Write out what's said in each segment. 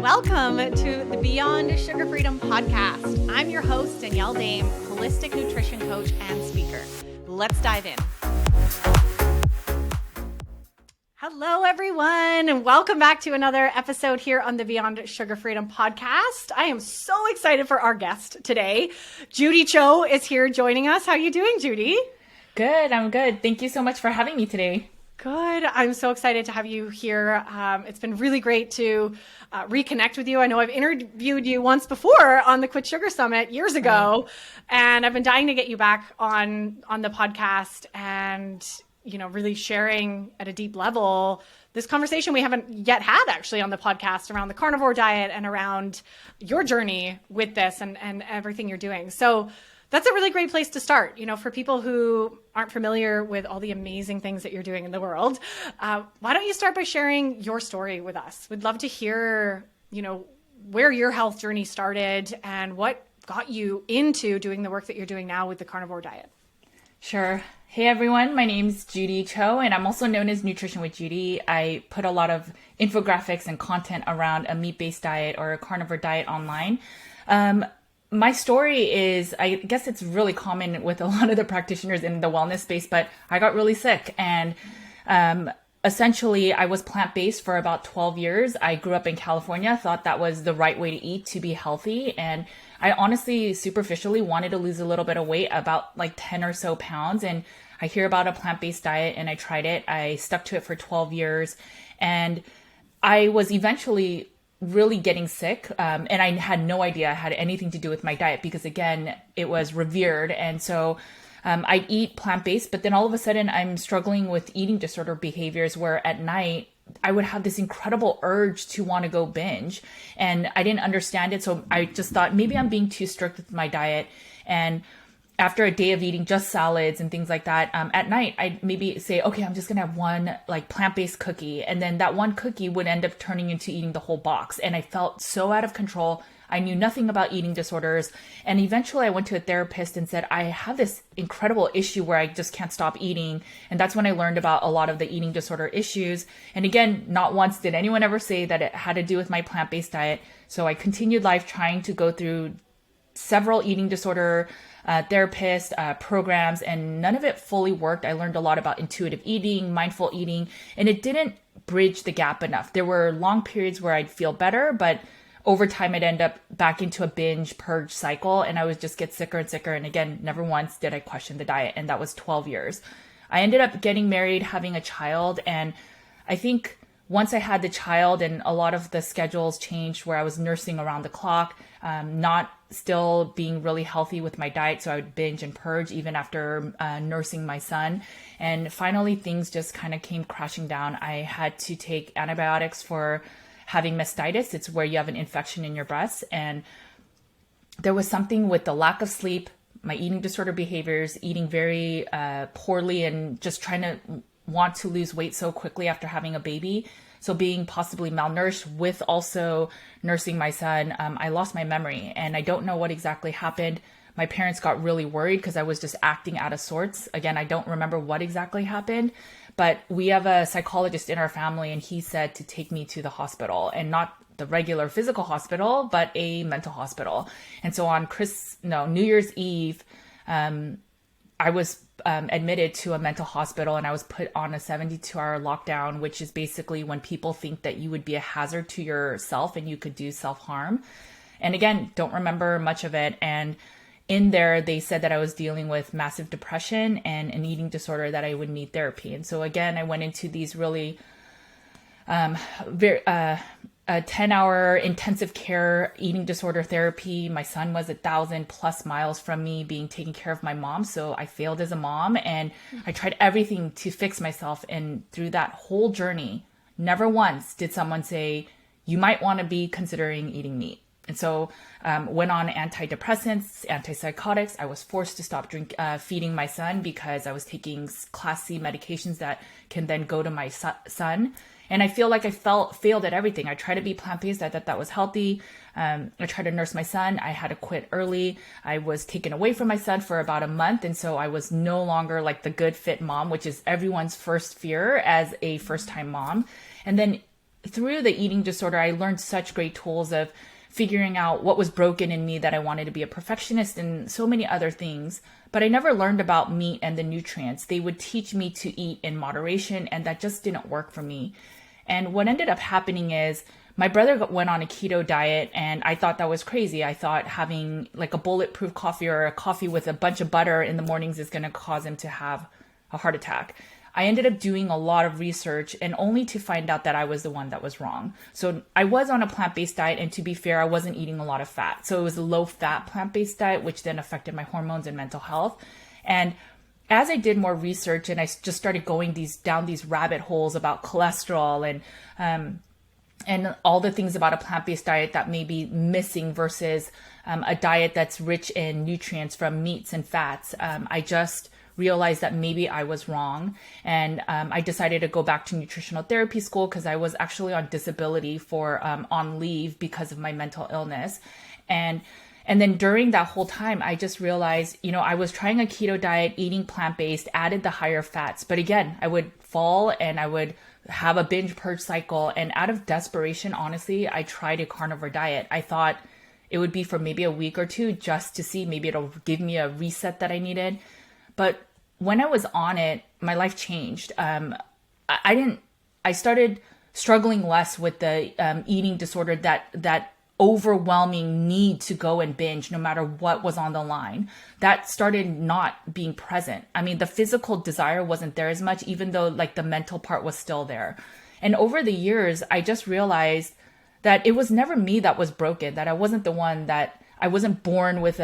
welcome to the Beyond Sugar Freedom podcast. I'm your host, Danielle Dame, holistic nutrition coach and speaker. Let's dive in. Hello, everyone, and welcome back to another episode here on the Beyond Sugar Freedom podcast. I am so excited for our guest today. Judy Cho is here joining us. How are you doing, Judy? Good. I'm good. Thank you so much for having me today. Good. I'm so excited to have you here. It's been really great to reconnect with you. I know I've interviewed you once before on the Quit Sugar Summit years ago, and I've been dying to get you back on the podcast and, you know, really sharing at a deep level this conversation we haven't yet had actually on the podcast around the carnivore diet and around your journey with this and everything you're doing. So that's a really great place to start, you know, for people who aren't familiar with all the amazing things that you're doing in the world. Why don't you start by sharing your story with us? We'd love to hear, you know, where your health journey started and what got you into doing the work that you're doing now with the carnivore diet. Sure. Hey, everyone. My name's Judy Cho, and I'm also known as Nutrition with Judy. I put a lot of infographics and content around a meat-based diet or a carnivore diet online. My story is, I guess it's really common with a lot of the practitioners in the wellness space, but I got really sick and essentially I was plant-based for about 12 years. I grew up in California, thought that was the right way to eat to be healthy. And I honestly, superficially wanted to lose a little bit of weight, about like 10 or so pounds. And I hear about a plant-based diet and I tried it. I stuck to it for 12 years and I was eventually really getting sick. And I had no idea it had anything to do with my diet because again, it was revered. And so I'd eat plant-based, but then all of a sudden I'm struggling with eating disorder behaviors where at night I would have this incredible urge to want to go binge and I didn't understand it. So I just thought maybe I'm being too strict with my diet. And after a day of eating just salads and things like that, at night, I'd maybe say, okay, I'm just going to have one like plant-based cookie. And then that one cookie would end up turning into eating the whole box. And I felt so out of control. I knew nothing about eating disorders. And eventually I went to a therapist and said, I have this incredible issue where I just can't stop eating. And that's when I learned about a lot of the eating disorder issues. And again, not once did anyone ever say that it had to do with my plant-based diet. So I continued life trying to go through several eating disorder therapist programs, and none of it fully worked. I learned a lot about intuitive eating, mindful eating, and it didn't bridge the gap enough. There were long periods where I'd feel better, but over time I'd end up back into a binge purge cycle and I would just get sicker and sicker. And again, never once did I question the diet. And that was 12 years. I ended up getting married, having a child. And I think once I had the child and a lot of the schedules changed where I was nursing around the clock, not still being really healthy with my diet. So I would binge and purge even after nursing my son. And finally, things just kind of came crashing down. I had to take antibiotics for having mastitis. It's where you have an infection in your breasts. And there was something with the lack of sleep, my eating disorder behaviors, eating very poorly and just trying to want to lose weight so quickly after having a baby. So being possibly malnourished with also nursing my son, I lost my memory and I don't know what exactly happened. My parents got really worried because I was just acting out of sorts. Again, I don't remember what exactly happened, but we have a psychologist in our family and he said to take me to the hospital, and not the regular physical hospital, but a mental hospital. And so on New Year's Eve, I was admitted to a mental hospital and I was put on a 72-hour lockdown, which is basically when people think that you would be a hazard to yourself and you could do self-harm. And again, don't remember much of it. And in there, they said that I was dealing with massive depression and an eating disorder that I would need therapy. And so again, I went into these really a 10-hour intensive care eating disorder therapy. My son was 1,000+ miles from me being taken care of my mom. So I failed as a mom and I tried everything to fix myself. And through that whole journey, never once did someone say, you might want to be considering eating meat. And so went on antidepressants, antipsychotics. I was forced to stop feeding my son because I was taking class C medications that can then go to my son. And I feel like I failed at everything. I tried to be plant-based. I thought that was healthy. I tried to nurse my son. I had to quit early. I was taken away from my son for about a month. And so I was no longer like the good fit mom, which is everyone's first fear as a first-time mom. And then through the eating disorder, I learned such great tools of figuring out what was broken in me, that I wanted to be a perfectionist and so many other things. But I never learned about meat and the nutrients. They would teach me to eat in moderation, and that just didn't work for me. And what ended up happening is my brother went on a keto diet, and I thought that was crazy. I thought having like a bulletproof coffee or a coffee with a bunch of butter in the mornings is going to cause him to have a heart attack. I ended up doing a lot of research, and only to find out that I was the one that was wrong. So I was on a plant-based diet, and to be fair, I wasn't eating a lot of fat. So it was a low-fat plant-based diet, which then affected my hormones and mental health. And as I did more research and I just started going down these rabbit holes about cholesterol and all the things about a plant-based diet that may be missing versus a diet that's rich in nutrients from meats and fats, I just realized that maybe I was wrong. And I decided to go back to nutritional therapy school because I was actually on disability on leave because of my mental illness. And then during that whole time, I just realized, I was trying a keto diet, eating plant-based, added the higher fats. But again, I would fall and I would have a binge purge cycle. And out of desperation, honestly, I tried a carnivore diet. I thought it would be for maybe a week or two just to see, maybe it'll give me a reset that I needed. But when I was on it, my life changed. I started struggling less with the eating disorder, that overwhelming need to go and binge no matter what was on the line. That started not being present. I mean, the physical desire wasn't there as much, even though like the mental part was still there. And over the years, I just realized that it was never me that was broken, that I wasn't the one that I wasn't born with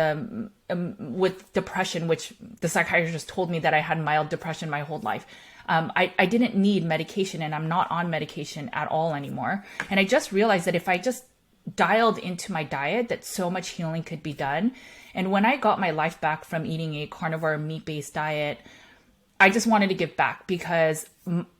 depression, which the psychiatrist told me that I had mild depression my whole life. I didn't need medication, and I'm not on medication at all anymore. And I just realized that if I just dialed into my diet, that so much healing could be done. And when I got my life back from eating a carnivore meat-based diet, I just wanted to give back because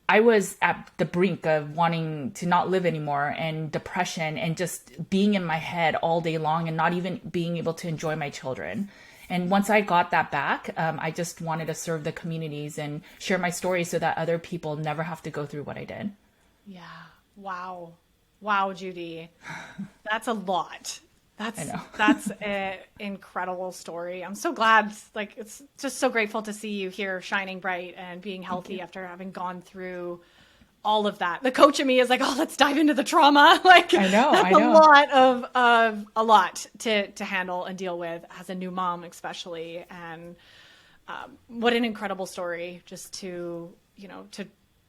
I was at the brink of wanting to not live anymore, and depression, and just being in my head all day long and not even being able to enjoy my children. And once I got that back, I just wanted to serve the communities and share my story so that other people never have to go through what I did. Yeah. Wow. Wow, Judy. That's a lot. That's an incredible story. I'm so glad, it's just so grateful to see you here shining bright and being healthy after having gone through all of that. The coach in me is like, oh, let's dive into the trauma. That's a lot to handle and deal with as a new mom, especially. And what an incredible story, just to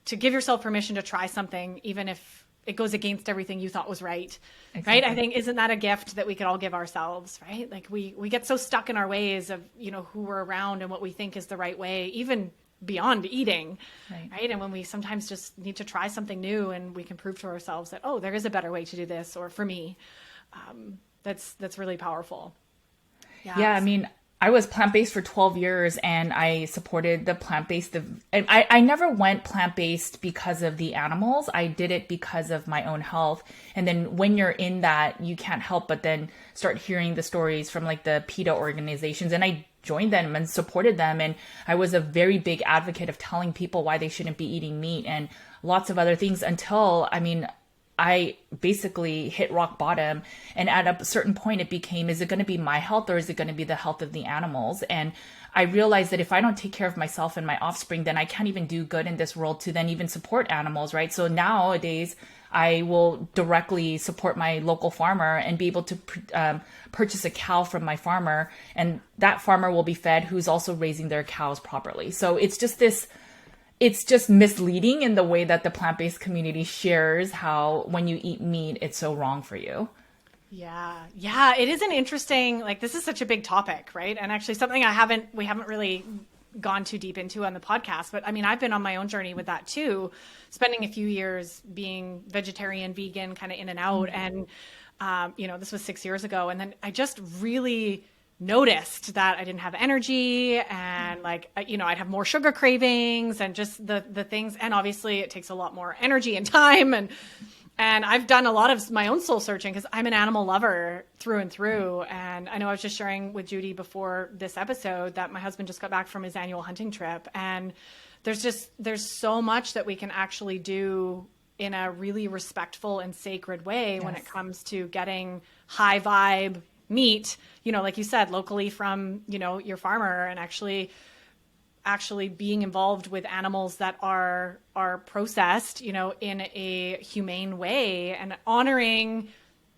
give yourself permission to try something, even if it goes against everything you thought was right. Exactly. Right. I think, isn't that a gift that we could all give ourselves? Right. Like we get so stuck in our ways of, who we're around and what we think is the right way, even beyond eating. Right. And when we sometimes just need to try something new and we can prove to ourselves that, oh, there is a better way to do this. Or for me, that's really powerful. Yeah. I mean, I was plant-based for 12 years and I supported the plant-based. I never went plant-based because of the animals. I did it because of my own health. And then when you're in that, you can't help but then start hearing the stories from like the PETA organizations. And I joined them and supported them. And I was a very big advocate of telling people why they shouldn't be eating meat and lots of other things until, I basically hit rock bottom. And at a certain point it became, is it going to be my health or is it going to be the health of the animals? And I realized that if I don't take care of myself and my offspring, then I can't even do good in this world to then even support animals, right? So nowadays I will directly support my local farmer and be able to purchase a cow from my farmer. And that farmer will be fed who's also raising their cows properly. So it's just misleading in the way that the plant-based community shares how when you eat meat, it's so wrong for you. Yeah. It is an interesting, this is such a big topic, right? And actually something we haven't really gone too deep into on the podcast, but I've been on my own journey with that too, spending a few years being vegetarian, vegan, kind of in and out. And, this was 6 years ago. And then I just really noticed that I didn't have energy and I'd have more sugar cravings and just the things. And obviously it takes a lot more energy and time. And I've done a lot of my own soul searching because I'm an animal lover through and through. And I know I was just sharing with Judy before this episode that my husband just got back from his annual hunting trip. And there's so much that we can actually do in a really respectful and sacred way when it comes to getting high vibe meat, like you said, locally from, your farmer, and actually being involved with animals that are processed, in a humane way, and honoring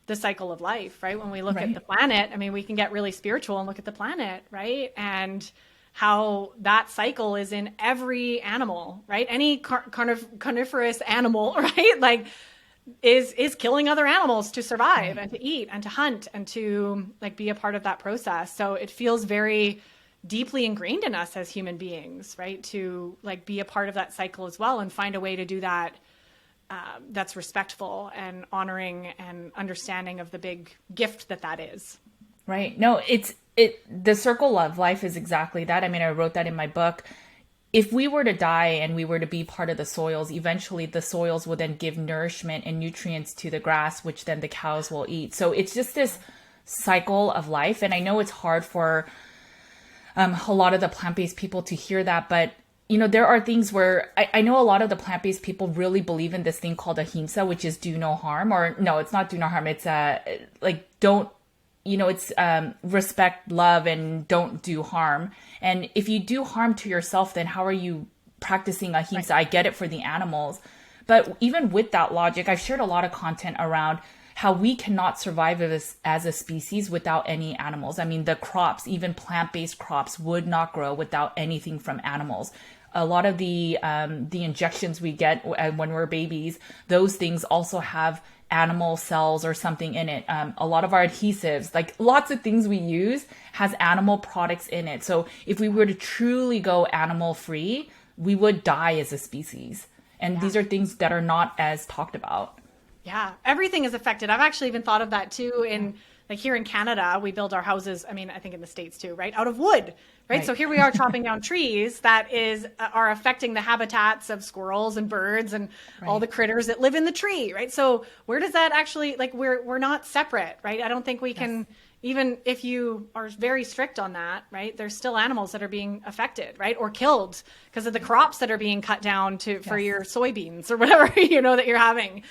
the cycle of life, right? When we look at the planet, I mean, we can get really spiritual and look at the planet, right? And how that cycle is in every animal, right? Any carnivorous animal, right? Like is killing other animals to survive and to eat and to hunt and to like be a part of that process. So it feels very deeply ingrained in us as human beings, right? To like be a part of that cycle as well and find a way to do that that's respectful and honoring and understanding of the big gift that is. Right. No, the circle of life is exactly that. I mean, I wrote that in my book. If we were to die and we were to be part of the soils, eventually the soils will then give nourishment and nutrients to the grass, which then the cows will eat. So it's just this cycle of life. And I know it's hard for a lot of the plant-based people to hear that, but there are things where I know a lot of the plant-based people really believe in this thing called ahimsa, which is do no harm, or no, it's not do no harm. It's don't, it's respect, love, and don't do harm. And if you do harm to yourself, then how are you practicing ahimsa? Right. I get it for the animals. But even with that logic, I've shared a lot of content around how we cannot survive as a species without any animals. I mean, the crops, even plant-based crops, would not grow without anything from animals. A lot of the injections we get when we're babies, those things also have animal cells or something in it. A lot of our adhesives, like lots of things we use, has animal products in it. So if we were to truly go animal free, we would die as a species. And these are things that are not as talked about. Yeah, everything is affected. I've actually even thought of that too. Like here in Canada, we build our houses, I mean, I think in the States too, right? Out of wood, right? So here we are chopping down trees that are affecting the habitats of squirrels and birds and all the critters that live in the tree, right? So where does that actually, like we're not separate, right? I don't think we can, even if you are very strict on that, right? There's still animals that are being affected, right? Or killed because of the crops that are being cut down for your soybeans or whatever, that you're having.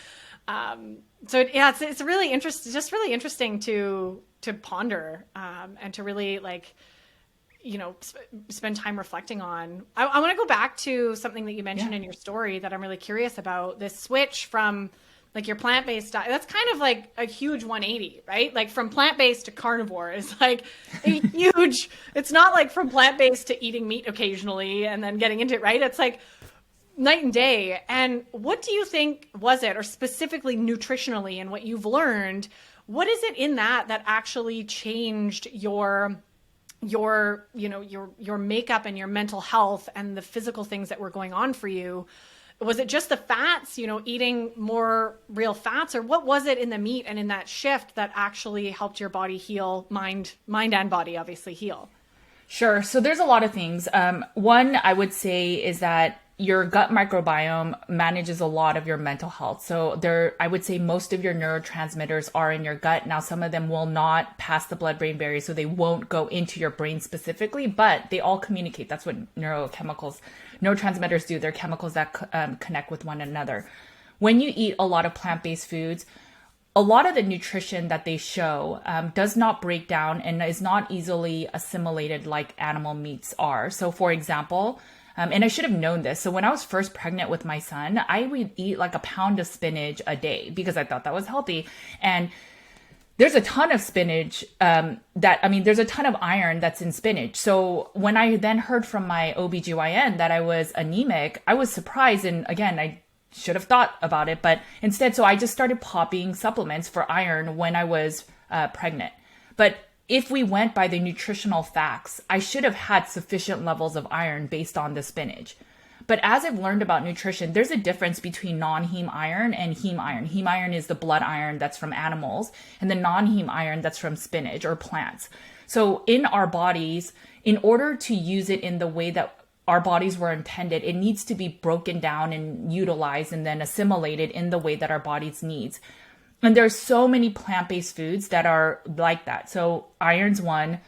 So it's really interesting, just really interesting to ponder, and to really spend time reflecting on. I want to go back to something that you mentioned in your story that I'm really curious about, this switch from like your plant-based diet. That's kind of like a huge 180, right? Like from plant-based to carnivore is like a huge, it's not like from plant-based to eating meat occasionally and then getting into it, right? It's like night and day. And what do you think was it, or specifically nutritionally and what you've learned, what is it in that actually changed your makeup and your mental health and the physical things that were going on for you? Was it just the fats, eating more real fats, or what was it in the meat and in that shift that actually helped your body heal, mind and body obviously heal? Sure. So there's a lot of things. One I would say is that your gut microbiome manages a lot of your mental health. So I would say most of your neurotransmitters are in your gut. Now, some of them will not pass the blood-brain barrier, so they won't go into your brain specifically, but they all communicate. That's what neurotransmitters do. They're chemicals that connect with one another. When you eat a lot of plant-based foods, a lot of the nutrition that they show does not break down and is not easily assimilated like animal meats are. So for example, and I should have known this. So when I was first pregnant with my son, I would eat like a pound of spinach a day because I thought that was healthy. And there's a ton of spinach there's a ton of iron that's in spinach. So when I then heard from my OBGYN that I was anemic, I was surprised. And again, I should have thought about it, but instead, so I just started popping supplements for iron when I was pregnant. But if we went by the nutritional facts, I should have had sufficient levels of iron based on the spinach. But as I've learned about nutrition, there's a difference between non-heme iron and heme iron. Heme iron is the blood iron that's from animals, and the non-heme iron that's from spinach or plants. So in our bodies, in order to use it in the way that our bodies were intended, it needs to be broken down and utilized and then assimilated in the way that our bodies needs. And there's so many plant-based foods that are like that. So iron's one,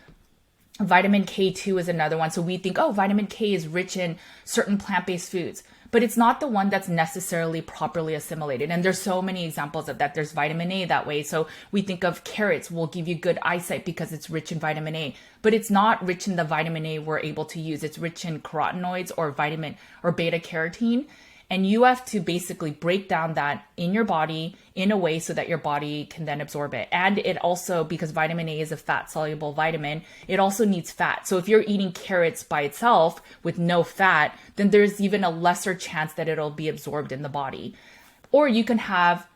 vitamin K2 is another one. So we think, oh, vitamin K is rich in certain plant-based foods. but it's not the one that's necessarily properly assimilated. And there's so many examples of that. There's vitamin A that way. So we think of carrots will give you good eyesight because it's rich in vitamin A, but it's not rich in the vitamin A we're able to use. It's rich in carotenoids or vitamin or beta carotene. And you have to basically break down that in your body in a way so that your body can then absorb it. And it also, because vitamin A is a fat soluble vitamin, it also needs fat. So if you're eating carrots by itself with no fat, then there's even a lesser chance that it'll be absorbed in the body. Or you can have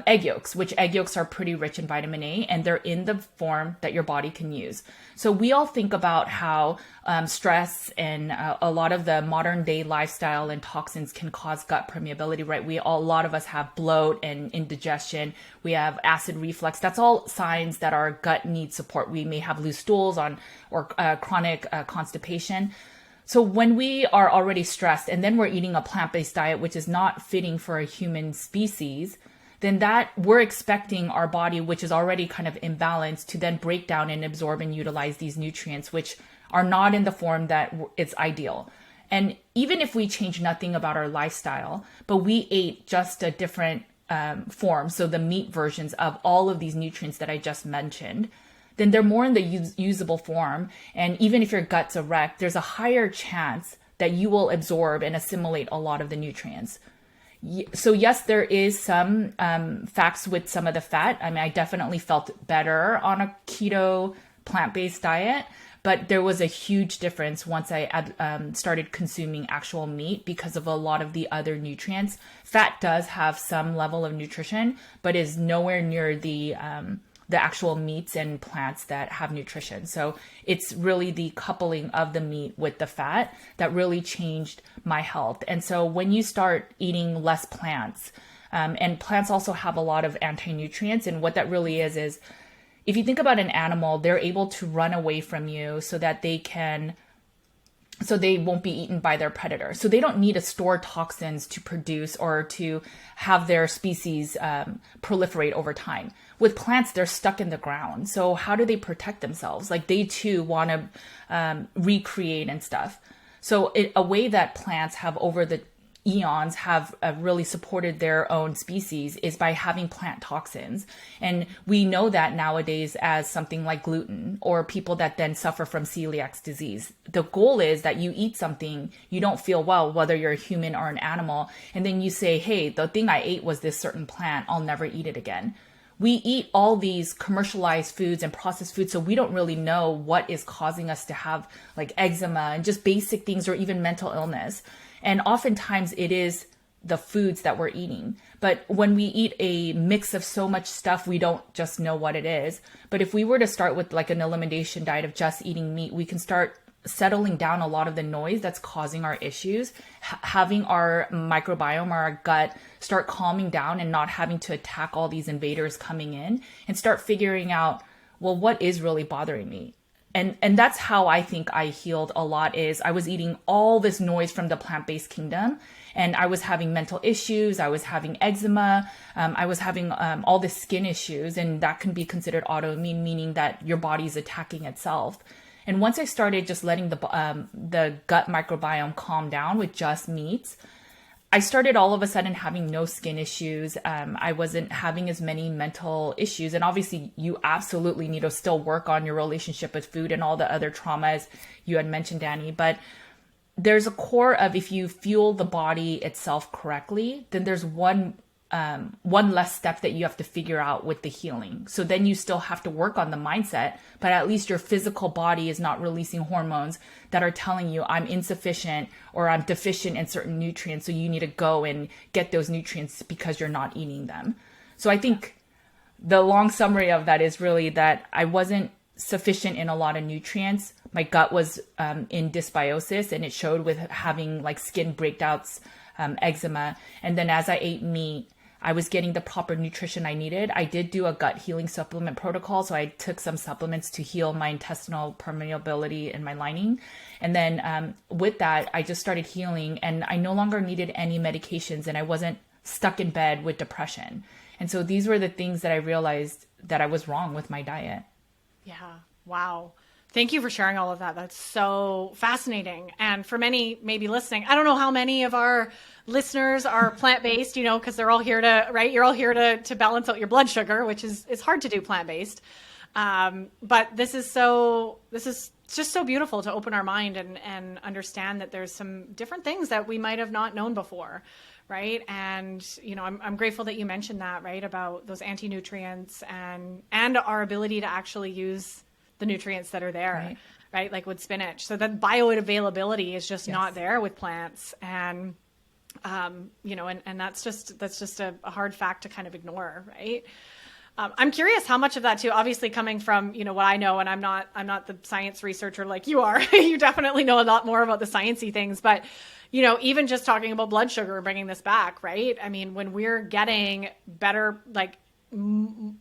egg yolks, which egg yolks are pretty rich in vitamin A, and they're in the form that your body can use. So we all think about how stress and a lot of the modern day lifestyle and toxins can cause gut permeability, right? A lot of us have bloat and indigestion. We have acid reflux. That's all signs that our gut needs support. We may have loose stools or chronic constipation. So when we are already stressed and then we're eating a plant-based diet, which is not fitting for a human species, then that we're expecting our body, which is already kind of imbalanced, to then break down and absorb and utilize these nutrients, which are not in the form that it's ideal. And even if we change nothing about our lifestyle, but we ate just a different form, so the meat versions of all of these nutrients that I just mentioned, then they're more in the usable form. And even if your gut's a wreck, there's a higher chance that you will absorb and assimilate a lot of the nutrients. So yes, there is some facts with some of the fat. I mean, I definitely felt better on a keto plant-based diet, but there was a huge difference once I started consuming actual meat because of a lot of the other nutrients. Fat does have some level of nutrition, but is nowhere near the actual meats and plants that have nutrition. So it's really the coupling of the meat with the fat that really changed my health. And so when you start eating less plants, and plants also have a lot of anti-nutrients, and what that really is if you think about an animal, they're able to run away from you so they won't be eaten by their predator. So they don't need to store toxins to produce or to have their species proliferate over time. With plants, they're stuck in the ground. So how do they protect themselves? Like they too want to recreate and stuff. So a way that plants have over the eons have really supported their own species is by having plant toxins. And we know that nowadays as something like gluten or people that then suffer from celiac disease. The goal is that you eat something, you don't feel well, whether you're a human or an animal, and then you say, hey, the thing I ate was this certain plant, I'll never eat it again. We eat all these commercialized foods and processed foods, so we don't really know what is causing us to have like eczema and just basic things or even mental illness. And oftentimes it is the foods that we're eating. But when we eat a mix of so much stuff, we don't just know what it is. But if we were to start with like an elimination diet of just eating meat, we can start settling down a lot of the noise that's causing our issues, having our microbiome, our gut start calming down and not having to attack all these invaders coming in, and start figuring out, well, what is really bothering me? And that's how I think I healed a lot. Is I was eating all this noise from the plant-based kingdom, and I was having mental issues. I was having eczema. I was having all the skin issues, and that can be considered autoimmune, meaning that your body's attacking itself. And once I started just letting the gut microbiome calm down with just meats, I started all of a sudden having no skin issues. I wasn't having as many mental issues. And obviously you absolutely need to still work on your relationship with food and all the other traumas you had mentioned, Danny. But there's a core of, if you fuel the body itself correctly, then there's one less step that you have to figure out with the healing. So then you still have to work on the mindset, but at least your physical body is not releasing hormones that are telling you I'm insufficient or I'm deficient in certain nutrients. So you need to go and get those nutrients because you're not eating them. So I think the long summary of that is really that I wasn't sufficient in a lot of nutrients. My gut was in dysbiosis, and it showed with having like skin breakouts, eczema. And then as I ate meat, I was getting the proper nutrition I needed. I did do a gut healing supplement protocol. So I took some supplements to heal my intestinal permeability and my lining. And then with that, I just started healing, and I no longer needed any medications, and I wasn't stuck in bed with depression. And so these were the things that I realized that I was wrong with my diet. Yeah. Wow. Thank you for sharing all of that. That's so fascinating. And for many maybe listening, I don't know how many of our listeners are plant-based, because they're all here to, right? You're all here to balance out your blood sugar, which is hard to do plant-based. But this is just so beautiful to open our mind and understand that there's some different things that we might have not known before. Right. And, I'm grateful that you mentioned that, right, about those anti-nutrients and our ability to actually use the nutrients that are there, right? Like with spinach. So that bioavailability is just not there with plants. And, and that's just a hard fact to kind of ignore, right? I'm curious how much of that too, obviously coming from, what I know, and I'm not the science researcher like you are. You definitely know a lot more about the sciencey things, but even just talking about blood sugar, bringing this back, right? I mean, when we're getting better, like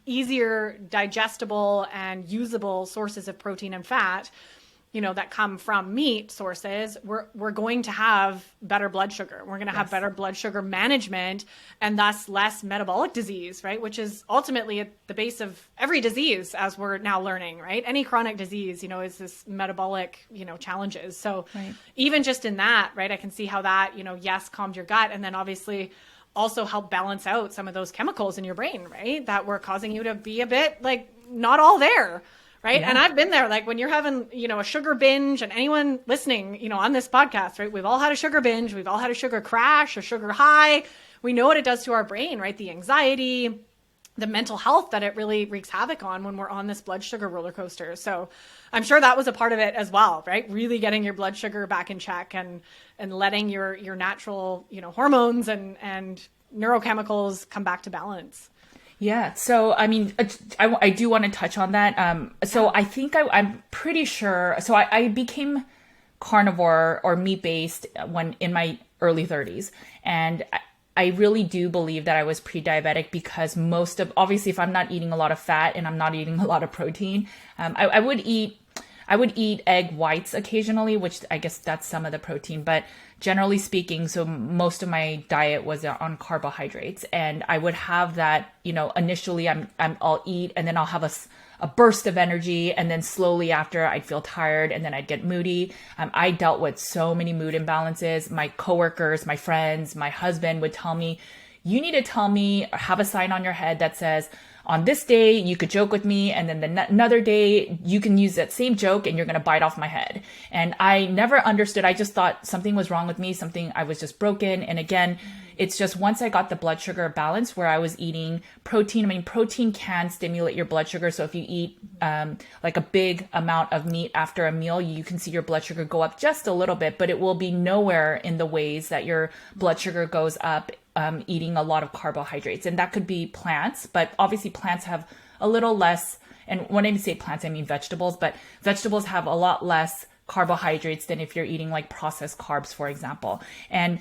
easier digestible and usable sources of protein and fat, that come from meat sources, we're going to have better blood sugar. We're going to have better blood sugar management and thus less metabolic disease, right? Which is ultimately at the base of every disease, as we're now learning, right? Any chronic disease, is this metabolic, challenges. So even just in that, right, I can see how that, yes, calmed your gut. And then obviously also help balance out some of those chemicals in your brain, right? That were causing you to be a bit like not all there. Right. Yeah. And I've been there, like when you're having, a sugar binge, and anyone listening, on this podcast, right, we've all had a sugar binge. We've all had a sugar crash, a sugar high. We know what it does to our brain, right? The anxiety, the mental health that it really wreaks havoc on when we're on this blood sugar roller coaster. So I'm sure that was a part of it as well, right? Really getting your blood sugar back in check and letting your natural, hormones and neurochemicals come back to balance. Yeah. So, I mean, I do want to touch on that. So I think I'm pretty sure. So I became carnivore or meat-based when in my early 30s. And I really do believe that I was pre-diabetic because obviously, if I'm not eating a lot of fat and I'm not eating a lot of protein, I would eat egg whites occasionally, which I guess that's some of the protein, but generally speaking, so most of my diet was on carbohydrates, and I would have that, initially I'll eat and then I'll have a burst of energy, and then slowly after I'd feel tired and then I'd get moody. I dealt with so many mood imbalances. My coworkers, my friends, my husband would tell me, you need to tell me, have a sign on your head that says, on this day, you could joke with me, and then another day, you can use that same joke and you're going to bite off my head. And I never understood. I just thought something was wrong with me, I was just broken. And again, it's just once I got the blood sugar balance where I was eating protein. I mean, protein can stimulate your blood sugar. So if you eat like a big amount of meat after a meal, you can see your blood sugar go up just a little bit, but it will be nowhere in the ways that your blood sugar goes up eating a lot of carbohydrates. And that could be plants, but obviously plants have a little less. And when I say plants, I mean vegetables, but vegetables have a lot less carbohydrates than if you're eating like processed carbs, for example. And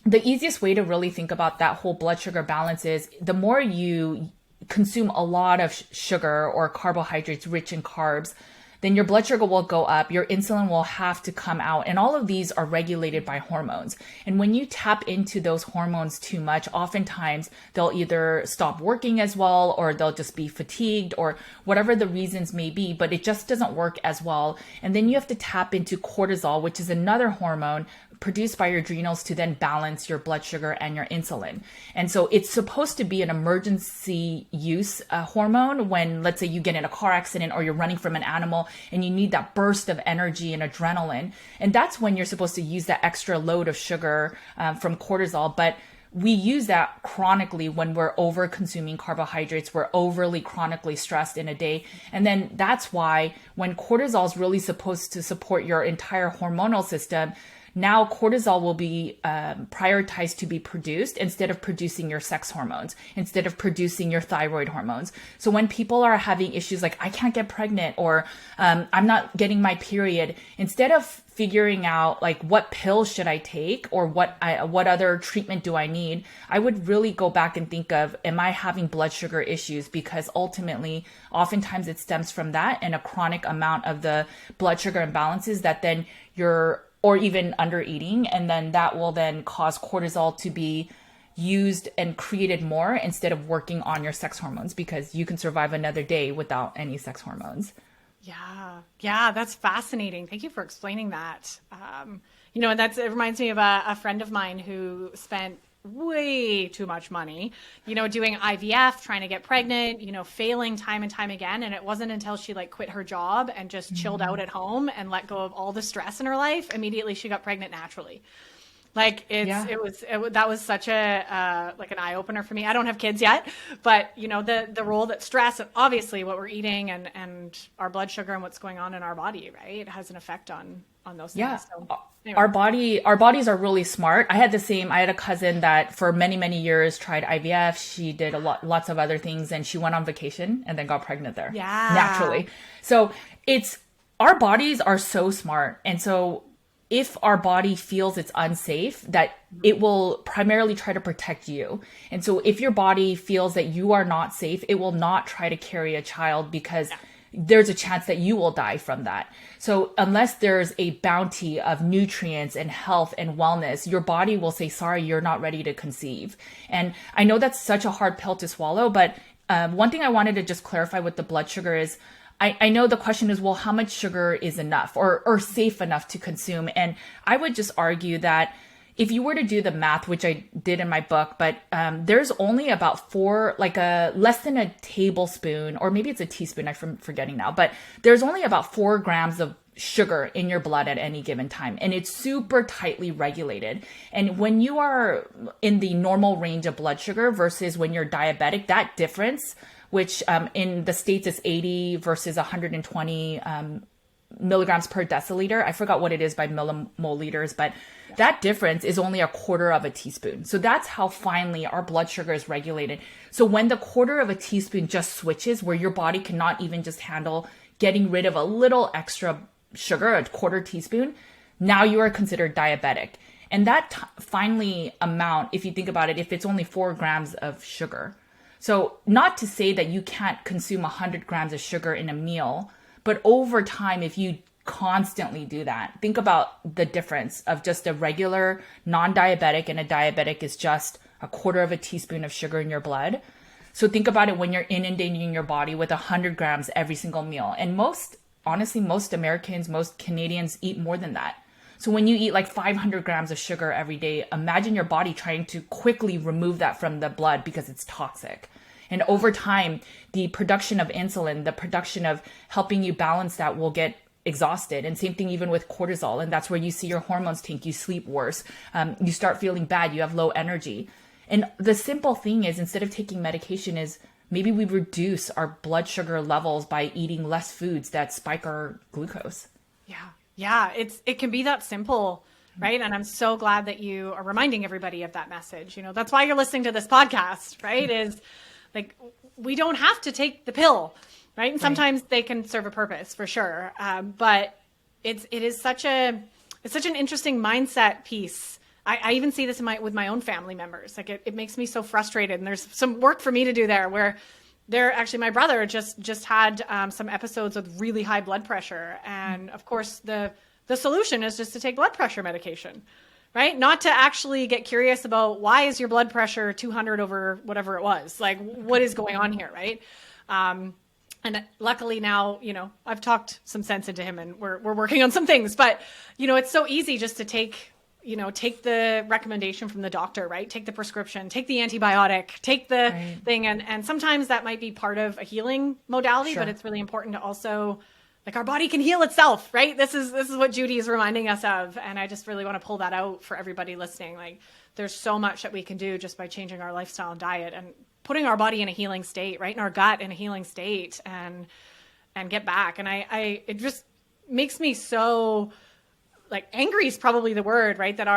the easiest way to really think about that whole blood sugar balance is the more you consume a lot of sugar or carbohydrates rich in carbs, then your blood sugar will go up, your insulin will have to come out, and all of these are regulated by hormones. And when you tap into those hormones too much, oftentimes they'll either stop working as well, or they'll just be fatigued, or whatever the reasons may be, but it just doesn't work as well. And then you have to tap into cortisol, which is another hormone produced by your adrenals to then balance your blood sugar and your insulin. And so it's supposed to be an emergency use hormone when, let's say, you get in a car accident or you're running from an animal and you need that burst of energy and adrenaline. And that's when you're supposed to use that extra load of sugar from cortisol. But we use that chronically when we're over consuming carbohydrates. We're overly chronically stressed in a day. And then that's why when cortisol is really supposed to support your entire hormonal system, now cortisol will be prioritized to be produced instead of producing your sex hormones, instead of producing your thyroid hormones. So when people are having issues like, I can't get pregnant, or I'm not getting my period, instead of figuring out like what pills should I take or what other treatment do I need, I would really go back and think of, am I having blood sugar issues? Because ultimately, oftentimes it stems from that and a chronic amount of the blood sugar imbalances that then or even under eating. And then that will then cause cortisol to be used and created more instead of working on your sex hormones, because you can survive another day without any sex hormones. Yeah, that's fascinating. Thank you for explaining that. And it reminds me of a friend of mine who spent way too much money, doing IVF, trying to get pregnant, failing time and time again. And it wasn't until she like quit her job and just chilled out at home and let go of all the stress in her life, immediately she got pregnant naturally. Like that was such a like an eye opener for me. I don't have kids yet, but the role that stress and obviously what we're eating and our blood sugar and what's going on in our body, right? It has an effect on those things. Yeah. So, anyway. Our bodies are really smart. I had a cousin that for many, many years tried IVF. She did lots of other things, and she went on vacation and then got pregnant there. Yeah. Naturally. So our bodies are so smart. And so if our body feels it's unsafe, that it will primarily try to protect you. And so if your body feels that you are not safe, it will not try to carry a child because there's a chance that you will die from that. So unless there's a bounty of nutrients and health and wellness, your body will say, sorry, you're not ready to conceive. And I know that's such a hard pill to swallow, but one thing I wanted to just clarify with the blood sugar is, I know the question is, well, how much sugar is enough or safe enough to consume? And I would just argue that if you were to do the math, which I did in my book, but there's only about less than a tablespoon, or maybe it's a teaspoon, I'm forgetting now, but there's only about 4 grams of sugar in your blood at any given time. And it's super tightly regulated. And when you are in the normal range of blood sugar versus when you're diabetic, that difference, which in the States is 80 versus 120 milligrams per deciliter. I forgot what it is by millimole liters, but that difference is only a quarter of a teaspoon. So that's how finely our blood sugar is regulated. So when the quarter of a teaspoon just switches, where your body cannot even just handle getting rid of a little extra sugar, a quarter teaspoon, now you are considered diabetic. And that finely amount, if you think about it, if it's only 4 grams of sugar. So not to say that you can't consume 100 grams of sugar in a meal, but over time, if you constantly do that, think about the difference of just a regular non-diabetic and a diabetic is just a quarter of a teaspoon of sugar in your blood. So think about it when you're inundating your body with 100 grams every single meal. And most Americans, most Canadians eat more than that. So when you eat like 500 grams of sugar every day, imagine your body trying to quickly remove that from the blood because it's toxic. And over time, the production of insulin, the production of helping you balance that will get exhausted. And same thing even with cortisol. And that's where you see your hormones tank, you sleep worse, you start feeling bad, you have low energy. And the simple thing is, instead of taking medication, is maybe we reduce our blood sugar levels by eating less foods that spike our glucose. Yeah, it can be that simple, right? And I'm so glad that you are reminding everybody of that message. That's why you're listening to this podcast, right? Is like, we don't have to take the pill, right? And sometimes they can serve a purpose for sure. But it is such an interesting mindset piece. I even see this with my own family members. Like it makes me so frustrated. And there's some work for me to do there where actually my brother just had some episodes with really high blood pressure. And of course the solution is just to take blood pressure medication, right? Not to actually get curious about why is your blood pressure 200 over whatever it was, like what is going on here, right? And luckily now, I've talked some sense into him and we're working on some things, but it's so easy just to take the recommendation from the doctor, right? Take the prescription, take the antibiotic, take the thing. And sometimes that might be part of a healing modality, but it's really important to also, like, our body can heal itself, right? This is what Judy is reminding us of. And I just really want to pull that out for everybody listening. Like, there's so much that we can do just by changing our lifestyle and diet and putting our body in a healing state, right? And our gut in a healing state and get back. And it just makes me so, like, angry is probably the word, right? That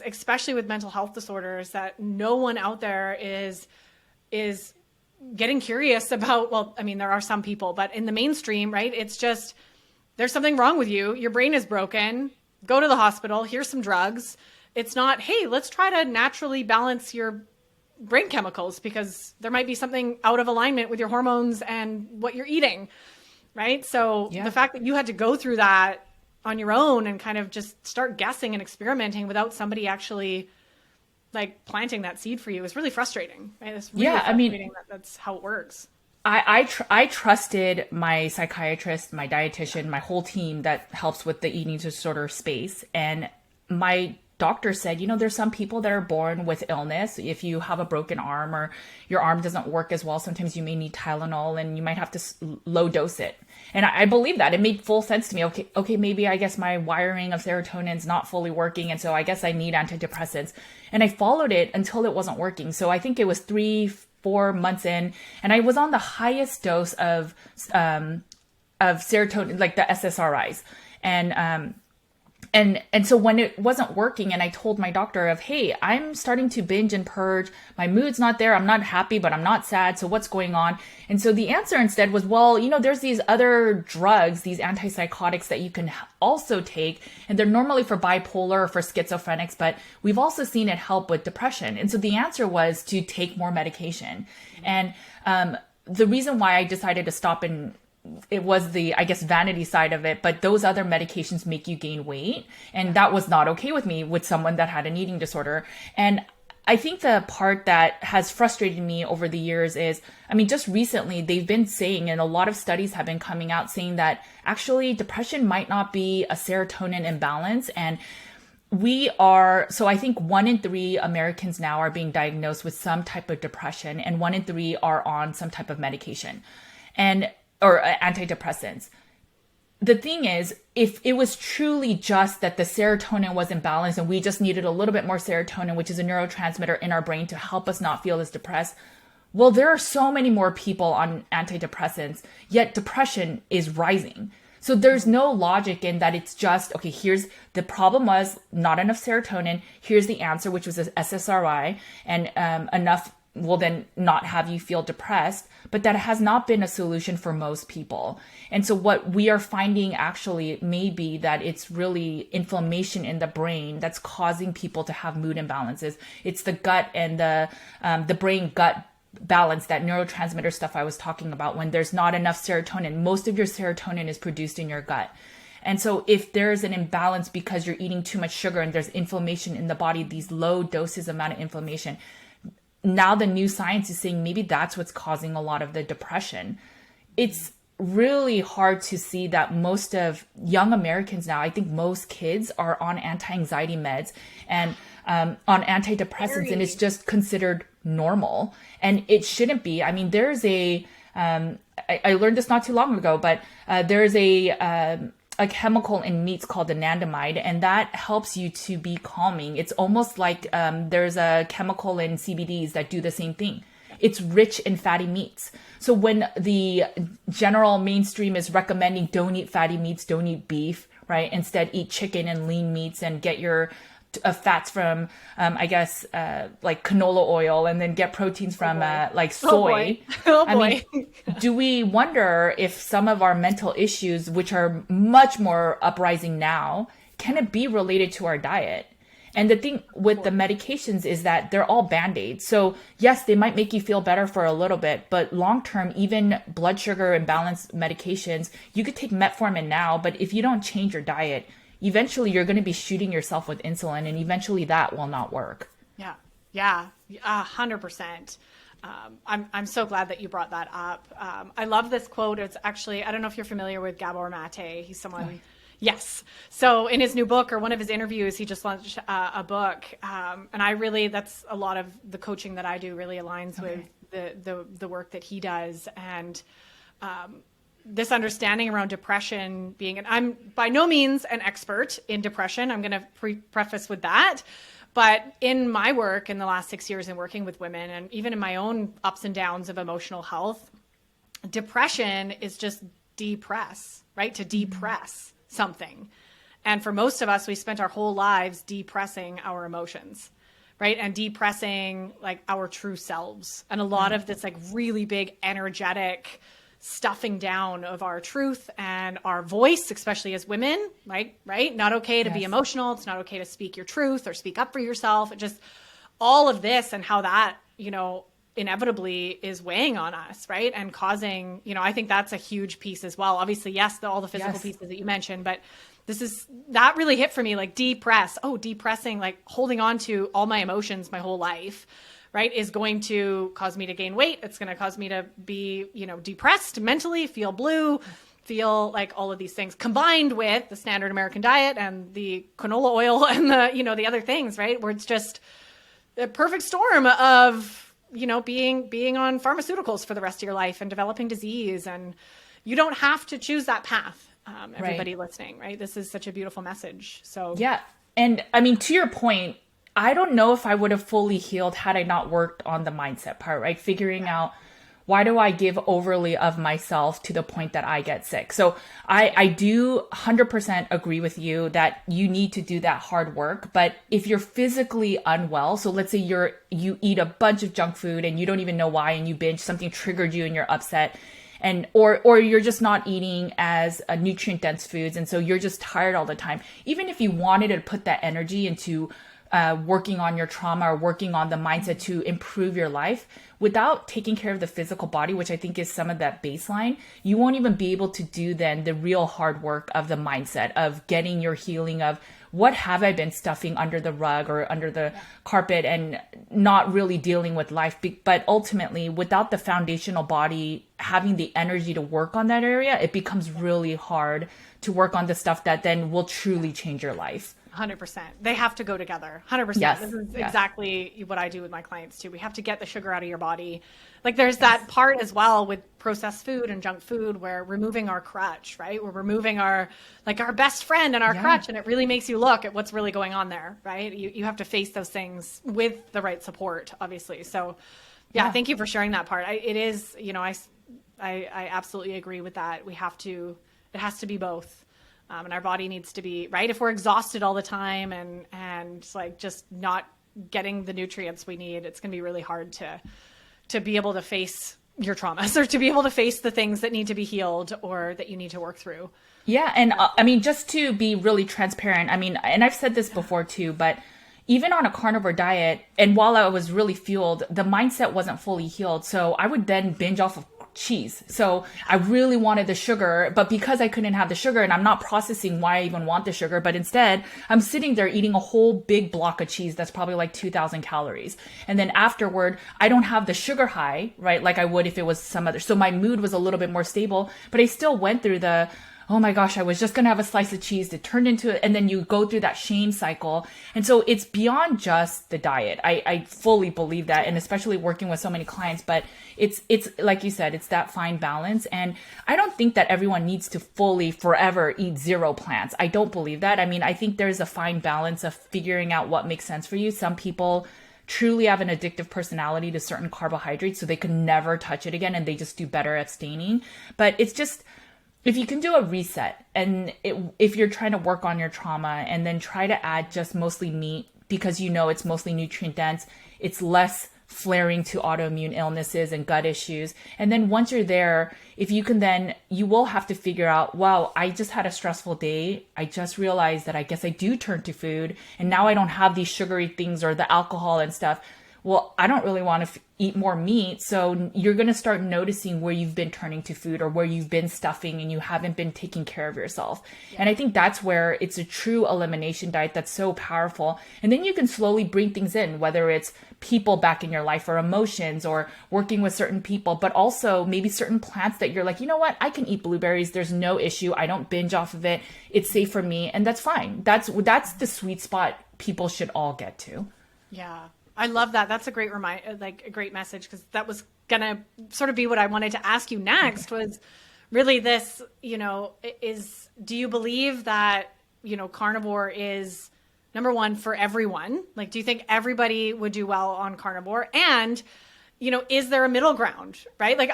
especially with mental health disorders, that no one out there is getting curious about, well, I mean, there are some people, but in the mainstream, right? It's just, there's something wrong with you. Your brain is broken. Go to the hospital. Here's some drugs. It's not, hey, let's try to naturally balance your brain chemicals because there might be something out of alignment with your hormones and what you're eating, right? So the fact that you had to go through that on your own and kind of just start guessing and experimenting without somebody actually like planting that seed for you is really frustrating. Right? It's really frustrating that that's how it works. I trusted my psychiatrist, my dietitian, my whole team that helps with the eating disorder space. And my doctor said, there's some people that are born with illness. If you have a broken arm or your arm doesn't work as well, sometimes you may need Tylenol and you might have to low dose it. And I believe that. It made full sense to me. Okay, maybe I guess my wiring of serotonin is not fully working. And so I guess I need antidepressants. And I followed it until it wasn't working. So I think it was 3-4 months in, and I was on the highest dose of serotonin, like the SSRIs. And so when it wasn't working and I told my doctor of, hey, I'm starting to binge and purge, my mood's not there, I'm not happy, but I'm not sad, so what's going on? And so the answer instead was, well, there's these other drugs, these antipsychotics that you can also take, and they're normally for bipolar or for schizophrenics, but we've also seen it help with depression. And so the answer was to take more medication. And the reason why I decided to stop and it was the, I guess, vanity side of it, but those other medications make you gain weight. And that was not okay with me with someone that had an eating disorder. And I think the part that has frustrated me over the years is, just recently they've been saying, and a lot of studies have been coming out saying that actually depression might not be a serotonin imbalance. And so I think 1 in 3 Americans now are being diagnosed with some type of depression, and 1 in 3 are on some type of medication. Or antidepressants. The thing is, if it was truly just that the serotonin was imbalanced and we just needed a little bit more serotonin, which is a neurotransmitter in our brain to help us not feel as depressed, well, there are so many more people on antidepressants, yet depression is rising. So there's no logic in that. It's just, okay, here's the problem was not enough serotonin. Here's the answer, which was SSRI, and enough will then not have you feel depressed, but that has not been a solution for most people. And so what we are finding actually may be that it's really inflammation in the brain that's causing people to have mood imbalances. It's the gut and the brain gut balance, that neurotransmitter stuff I was talking about. When there's not enough serotonin, most of your serotonin is produced in your gut. And so if there's an imbalance because you're eating too much sugar and there's inflammation in the body, these low doses amount of inflammation, now the new science is saying maybe that's what's causing a lot of the depression. It's really hard to see that most of young Americans now, I think most kids are on anti-anxiety meds and on antidepressants, and it's just considered normal. And it shouldn't be. There's I learned this not too long ago, but there's a chemical in meats called anandamide, and that helps you to be calming. It's almost like there's a chemical in CBDs that do the same thing. It's rich in fatty meats. So when the general mainstream is recommending don't eat fatty meats, don't eat beef, right? Instead, eat chicken and lean meats and get your fats from, like canola oil, and then get proteins from like soy. Oh boy. Do we wonder if some of our mental issues, which are much more uprising now, can it be related to our diet? And the thing with the medications is that they're all Band-Aids. So yes, they might make you feel better for a little bit, but long-term, even blood sugar imbalance medications, you could take metformin now, but if you don't change your diet, eventually you're going to be shooting yourself with insulin, and eventually that will not work. Yeah, 100%. I'm so glad that you brought that up. I love this quote. It's actually, I don't know if you're familiar with Gabor Mate. He's someone, yes. So in his new book, or one of his interviews, he just launched a book. And that's a lot of the coaching that I do really aligns with the work that he does. And this understanding around depression being, and I'm by no means an expert in depression. I'm going to preface with that. But in my work in the last 6 years in working with women, and even in my own ups and downs of emotional health, depression is just depress, right? To depress something. And for most of us, we spent our whole lives depressing our emotions, right? And depressing like our true selves. And a lot of this like really big energetic stuffing down of our truth and our voice, especially as women, right? Not okay to be emotional. It's not okay to speak your truth or speak up for yourself. It just all of this and how that, inevitably is weighing on us, right? And causing, I think that's a huge piece as well. Obviously, yes, all the physical pieces that you mentioned, but that really hit for me, like depressing, like holding on to all my emotions my whole life right, is going to cause me to gain weight. It's going to cause me to be, depressed mentally, feel blue, feel like all of these things combined with the standard American diet and the canola oil and the other things, right? Where it's just a perfect storm of, being on pharmaceuticals for the rest of your life and developing disease. And you don't have to choose that path. Everybody listening, right? This is such a beautiful message. So yeah. And I mean, to your point, I don't know if I would have fully healed had I not worked on the mindset part, right? Figuring out, why do I give overly of myself to the point that I get sick? So I do 100% agree with you that you need to do that hard work. But if you're physically unwell, so let's say you eat a bunch of junk food and you don't even know why, and you binge, something triggered you and you're upset, and or you're just not eating as nutrient dense foods, and so you're just tired all the time. Even if you wanted to put that energy into working on your trauma or working on the mindset to improve your life, without taking care of the physical body, which I think is some of that baseline, you won't even be able to do then the real hard work of the mindset of getting your healing of, what have I been stuffing under the rug or under the carpet and not really dealing with life. But ultimately, without the foundational body having the energy to work on that area, it becomes really hard to work on the stuff that then will truly change your life. 100%. They have to go together. 100%. Yes. This is exactly what I do with my clients too. We have to get the sugar out of your body. Like there's that part as well with processed food and junk food where removing our crutch, right? We're removing our best friend and our crutch, and it really makes you look at what's really going on there, right? You have to face those things with the right support, obviously. So thank you for sharing that part. It is, I absolutely agree with that. It has to be both. And our body needs to be, right? If we're exhausted all the time and like just not getting the nutrients we need, it's going to be really hard to be able to face your traumas or to be able to face the things that need to be healed or that you need to work through. Yeah. And I mean, just to be really transparent, I mean, and I've said this before too, but even on a carnivore diet, and while I was really fueled, the mindset wasn't fully healed. So I would then binge off of cheese. So I really wanted the sugar, but because I couldn't have the sugar and I'm not processing why I even want the sugar, but instead I'm sitting there eating a whole big block of cheese that's probably like 2,000 calories. And then afterward, I don't have the sugar high, right? Like I would if it was some other. So my mood was a little bit more stable, but I still went through the, oh my gosh, I was just going to have a slice of cheese. It turned into it. And then you go through that shame cycle. And so it's beyond just the diet. I fully believe that. And especially working with so many clients, but it's like you said, it's that fine balance. And I don't think that everyone needs to fully forever eat zero plants. I don't believe that. I mean, I think there's a fine balance of figuring out what makes sense for you. Some people truly have an addictive personality to certain carbohydrates, so they could never touch it again and they just do better abstaining. But it's just, if you can do a reset and if you're trying to work on your trauma and then try to add just mostly meat because it's mostly nutrient dense, it's less flaring to autoimmune illnesses and gut issues. And then once you're there, if you can then, you will have to figure out, wow, I just had a stressful day. I just realized that I guess I do turn to food and now I don't have these sugary things or the alcohol and stuff. Well, I don't really want to eat more meat. So you're going to start noticing where you've been turning to food or where you've been stuffing and you haven't been taking care of yourself. Yeah. And I think that's where it's a true elimination diet that's so powerful. And then you can slowly bring things in, whether it's people back in your life or emotions or working with certain people, but also maybe certain plants that you're like, you know what, I can eat blueberries. There's no issue. I don't binge off of it. It's safe for me. And that's fine. That's the sweet spot people should all get to. Yeah. I love that. That's a great a great message, because that was going to sort of be what I wanted to ask you next was really this, do you believe that, carnivore is number one for everyone? Like, do you think everybody would do well on carnivore? And, is there a middle ground, right? Like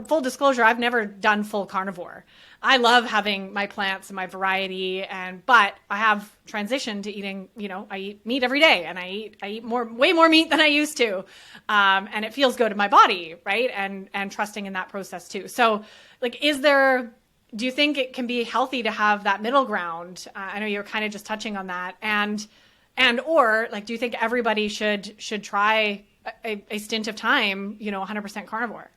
full disclosure, I've never done full carnivore. I love having my plants and my variety, but I have transitioned to eating, I eat meat every day and I eat way more meat than I used to. And it feels good in my body, right? And trusting in that process too. So like, do you think it can be healthy to have that middle ground? I know you're kind of just touching on that or like, do you think everybody should try a stint of time, 100% carnivore?